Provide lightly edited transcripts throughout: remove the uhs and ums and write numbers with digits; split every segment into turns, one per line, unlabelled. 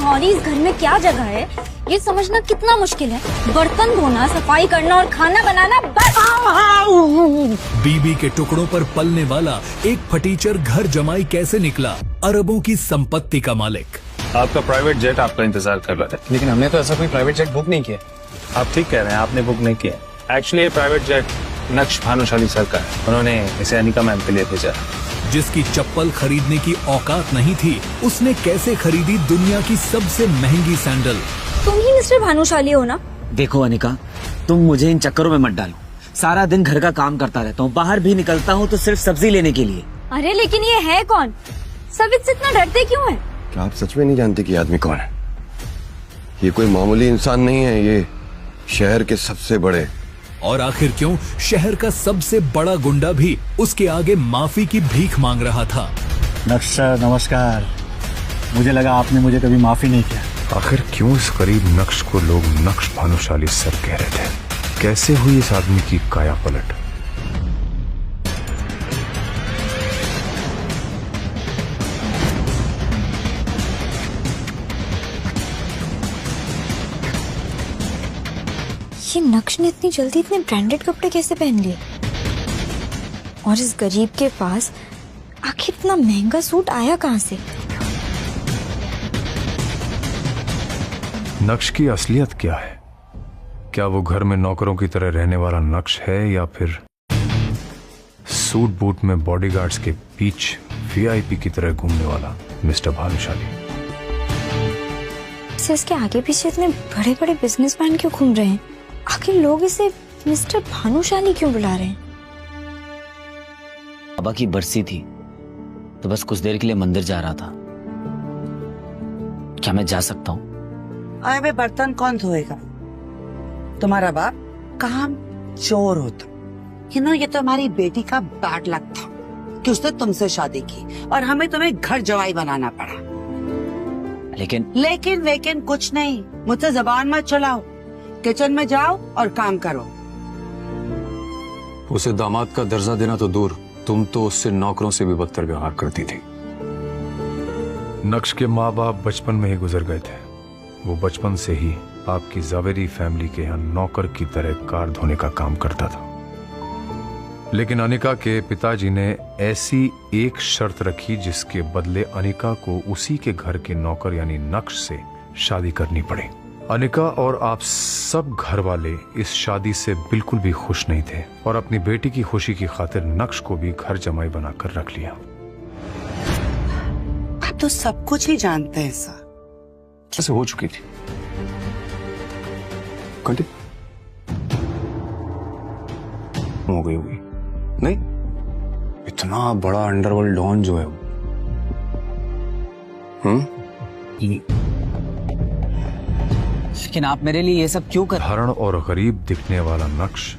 और इस घर में क्या जगह है ये समझना कितना मुश्किल है। बर्तन धोना, सफाई करना और खाना बनाना बस।
बीबी के टुकड़ों पर पलने वाला एक फटीचर घर जमाई कैसे निकला अरबों की संपत्ति का मालिक।
आपका प्राइवेट जेट आपका इंतजार कर रहा है।
लेकिन हमने तो ऐसा कोई प्राइवेट जेट बुक नहीं किया।
आप ठीक कह रहे हैं, आपने बुक नहीं किया। एक्चुअली ये प्राइवेट जेट नक्श भानुशाली सर का है। उन्होंने इसे अनिका मैम के लिए भेजा।
जिसकी चप्पल खरीदने की औकात नहीं थी, उसने कैसे खरीदी दुनिया की सबसे महंगी सैंडल।
तुम ही मिस्टर भानुशाली हो ना?
देखो अनिका, तुम मुझे इन चक्करों में मत डालो। सारा दिन घर का काम करता रहता हूँ, बाहर भी निकलता हूँ तो सिर्फ सब्जी लेने के लिए।
अरे लेकिन ये है कौन? सब इससे इतना डरते क्यों है?
क्या आप सच में नहीं जानते कि आदमी कौन है? ये कोई मामूली इंसान नहीं है, ये शहर के सबसे बड़े।
और आखिर क्यों शहर का सबसे बड़ा गुंडा भी उसके आगे माफी की भीख मांग रहा था।
नक्श सर नमस्कार। मुझे लगा आपने मुझे कभी माफी नहीं किया।
आखिर क्यों इस गरीब नक्श को लोग नक्श भानुशाली सर कह रहे थे? कैसे हुई इस आदमी की काया पलट?
ये नक्श ने इतनी जल्दी इतने ब्रांडेड कपड़े कैसे पहन लिए? और इस गरीब के पास आखिर इतना महंगा सूट आया कहाँ से?
नक्श की असलियत क्या है? क्या वो घर में नौकरों की तरह रहने वाला नक्श है या फिर सूट बूट में बॉडीगार्ड्स के बीच वीआईपी की तरह घूमने वाला मिस्टर भानुशाली?
इसके आगे पीछे इतने बड़े बड़े बिजनेसमैन क्यों घूम रहे हैं? आखिर लोग इसे मिस्टर भानुशाली क्यों बुला रहे हैं?
बाबा की बरसी थी तो बस कुछ देर के लिए मंदिर जा रहा था। क्या मैं जा सकता हूँ?
अरे बर्तन कौन धोएगा? तुम्हारा बाप काम चोर होता। ये तो हमारी बेटी का बैड लक था कि उसने तुमसे शादी की और हमें तुम्हें घर जवाई बनाना पड़ा। लेकिन कुछ नहीं। मुझसे जबान मत चलाओ। किचन में जाओ और काम करो।
उसे दामाद का दर्जा देना तो दूर, तुम तो उससे नौकरों से भी बदतर व्यवहार करती थी। नक्श के माँ बाप बचपन में ही गुजर गए थे। वो बचपन से ही आपकी जावेरी फैमिली के यहाँ नौकर की तरह कार धोने का काम करता था। लेकिन अनिका के पिताजी ने ऐसी एक शर्त रखी जिसके बदले अनिका को उसी के घर के नौकर यानी नक्श से शादी करनी पड़ी। अनिका और आप सब घर वाले इस शादी से बिल्कुल भी खुश नहीं थे और अपनी बेटी की खुशी की खातिर नक्श को भी घर जमाई बनाकर रख लिया।
आप तो सब कुछ ही जानते हैं सर।
ऐसे हो चुकी थी। हो गई होगी नहीं? इतना बड़ा अंडरवर्ल्ड डॉन जो है वो।
लेकिन आप मेरे लिए ये सब क्यों कर?
हरण और गरीब दिखने वाला नक्श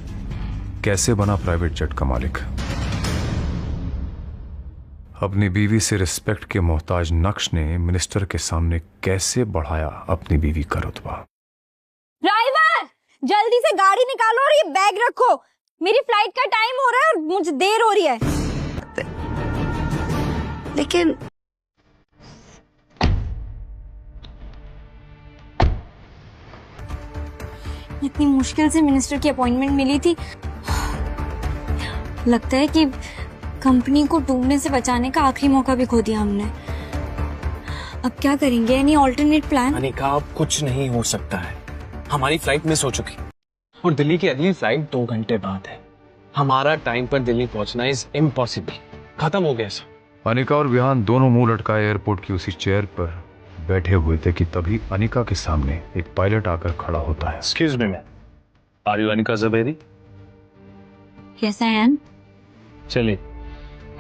कैसे बना प्राइवेट जेट का मालिक? अपनी बीवी से रिस्पेक्ट के मोहताज नक्श ने मिनिस्टर के सामने कैसे बढ़ाया अपनी बीवी का रुतबा?
ड्राइवर, जल्दी से गाड़ी निकालो और ये बैग रखो। मेरी फ्लाइट का टाइम हो रहा है और मुझे देर हो रही है।
लेकिन
इतनी मुश्किल से मिनिस्टर की अपॉइंटमेंट मिली थी। लगता है कि कंपनी को डूबने से बचाने का आखिरी मौका भी खो दिया हमने। अब क्या करेंगे? Any alternate plan?
अनिका, अब कुछ नहीं हो सकता है। हमारी फ्लाइट मिस हो चुकी और दिल्ली की अगली फ्लाइट 2 घंटे बाद है। हमारा टाइम पर दिल्ली पहुंचना इज इम्पॉसिबल। खत्म हो गया सर।
अनिका और विहान दोनों मुंह लटकाए एयरपोर्ट की उसी चेयर पर बैठे हुए थे कि तभी अनिका के सामने एक पायलट आकर खड़ा होता है।
Excuse me ma'am, are you Anika Javeri?
Yes I am.
चलिए,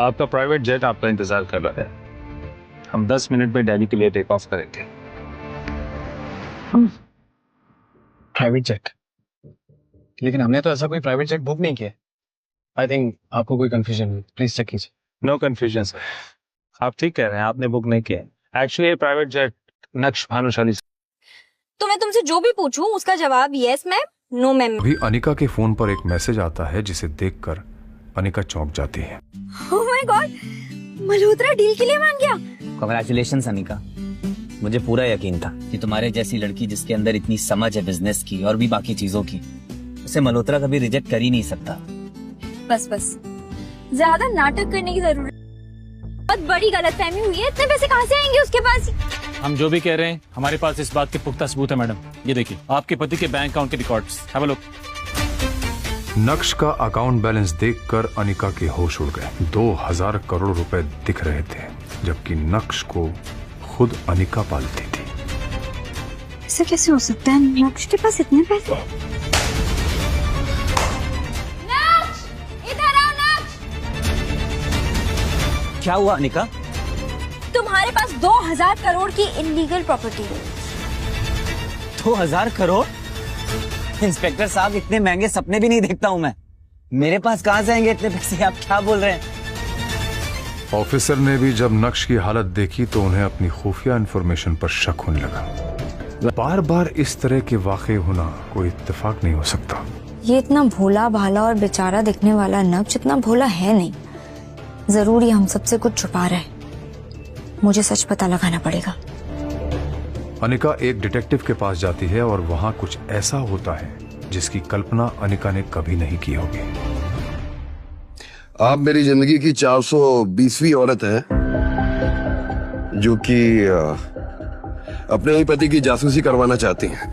आपका प्राइवेट जेट आपका इंतजार कर रहा है। हम 10 मिनट में दिल्ली के लिए टेक ऑफ करेंगे।
Private jet? लेकिन हमने तो ऐसा कोई प्राइवेट जेट बुक नहीं किया। आई थिंक आपको कोई कंफ्यूजन है, प्लीज चेक कीजिए।
नो कंफ्यूजन सर, आप ठीक कह रहे हैं, आपने बुक नहीं किया। एक्चुअली ये प्राइवेट जेट नक्श भानुशाली।
तो मैं तुमसे जो भी पूछूं उसका जवाब यस मैम, नो मैम।
अभी अनिका के फोन पर एक मैसेज आता है जिसे देखकर अनिका चौंक जाती है।
Oh my God, Malhotra deal के लिए मान गया।
कांग्रेचुलेशंस अनिका। मुझे पूरा यकीन था कि तुम्हारे जैसी लड़की जिसके अंदर इतनी समझ है बिजनेस की और भी बाकी चीजों की, उसे मल्होत्रा कभी रिजेक्ट कर ही नहीं सकता।
बस बस, ज्यादा नाटक करने की जरूरत, बहुत बड़ी गलतफहमी हुई है। इतने पैसे कहाँ से आएंगे उसके पास?
हम जो भी कह रहे हैं हमारे पास इस बात के पुख्ता सबूत है मैडम। ये देखिए आपके पति के बैंक अकाउंट के रिकॉर्ड्स, हैव अ लुक।
नक्श का अकाउंट बैलेंस देखकर अनिका के होश उड़ गए। 2000 करोड़ रुपए दिख रहे थे, जबकि नक्श को खुद अनिका पालती थी।
ऐसा कैसे हो सकता है? नक्श के पास इतने पैसे? नक्श, इधर आओ नक्श।
क्या हुआ अनिका?
तुम्हारे पास 2000 करोड़ की इलीगल प्रॉपर्टी है।
2000 करोड़? इंस्पेक्टर साहब, इतने महंगे सपने भी नहीं देखता हूँ मैं। मेरे पास कहाँ से आएंगे इतने पैसे? आप क्या बोल रहे हैं?
ऑफिसर ने भी जब नक्श की हालत देखी तो उन्हें अपनी खुफिया इंफॉर्मेशन पर शक होने लगा। बार बार इस तरह के वाकये होना कोई इत्तेफाक नहीं हो सकता।
ये इतना भोला भाला और बेचारा दिखने वाला नक्श इतना भोला है नहीं। जरूर ये हम सबसे कुछ छुपा रहा है। मुझे सच पता लगाना पड़ेगा।
अनिका एक डिटेक्टिव के पास जाती है और वहां कुछ ऐसा होता है जिसकी कल्पना अनिका ने कभी नहीं की होगी।
आप मेरी जिंदगी की 420वीं औरत है जो कि अपने ही पति की जासूसी करवाना चाहती हैं।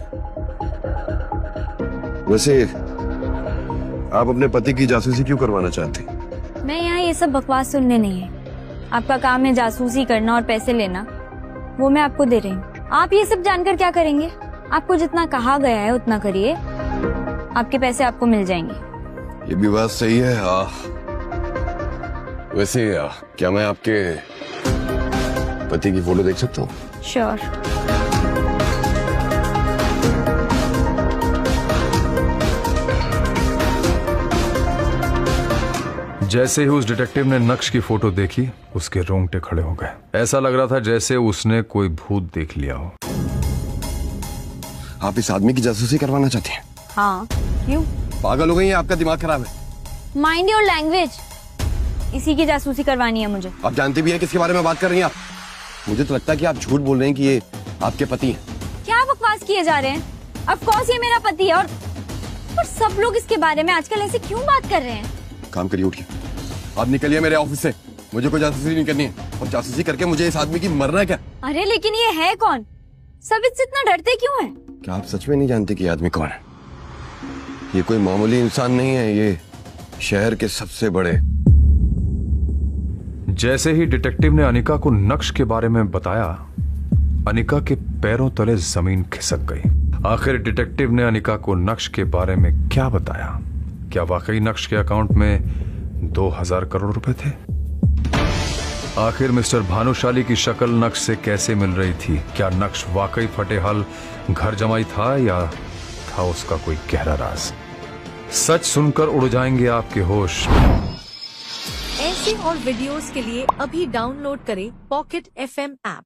वैसे आप अपने पति की जासूसी क्यों करवाना चाहती हैं?
मैं यहाँ ये सब बकवास सुनने नहीं है। आपका काम है जासूसी करना और पैसे लेना, वो मैं आपको दे रही हूँ। आप ये सब जानकर क्या करेंगे? आपको जितना कहा गया है उतना करिए, आपके पैसे आपको मिल जाएंगे।
ये भी बात सही है। वैसे क्या मैं आपके पति की फोटो देख सकता हूँ?
श्योर।
जैसे ही उस डिटेक्टिव ने नक्श की फोटो देखी, उसके रोंगटे खड़े हो गए। ऐसा लग रहा था जैसे उसने कोई भूत देख लिया हो।
आप इस आदमी की जासूसी करवाना चाहती हैं?
हाँ, क्यों?
पागल हो गई हैं? आपका दिमाग खराब है?
Mind your language. इसी की जासूसी करवानी है मुझे।
आप जानते भी हैं किसके बारे में बात कर रही हैं आप? मुझे तो लगता है कि आप झूठ बोल रहे हैं कि ये आपके पति हैं।
क्या बकवास किए जा रहे हैं? ऑफ कोर्स ये मेरा पति है, और सब लोग इसके बारे में आजकल ऐसे क्यों बात कर रहे हैं?
काम करिए, उठिए, आप निकलिए मेरे ऑफिस से। मुझे कोई जासूसी नहीं करनी है, और जासूसी करके मुझे इस आदमी की मरना है क्या?
अरे लेकिन ये है कौन? सब इससे इतना डरते क्यों हैं?
क्या आप सच में नहीं जानते कि ये आदमी कौन है? ये कोई मामूली इंसान नहीं है, ये शहर के सबसे बड़े।
जैसे ही डिटेक्टिव ने अनिका को नक्श के बारे में बताया, अनिका के पैरों तले जमीन खिसक गई। आखिर डिटेक्टिव ने अनिका को नक्श के बारे में क्या बताया? क्या वाकई नक्श के अकाउंट में 2000 करोड़ रुपए थे? आखिर मिस्टर भानुशाली की शक्ल नक्श से कैसे मिल रही थी? क्या नक्श वाकई फटेहाल घर जमाई था या था उसका कोई गहरा राज? सच सुनकर उड़ जाएंगे आपके होश।
ऐसे और वीडियोस के लिए अभी डाउनलोड करें पॉकेट FM ऐप।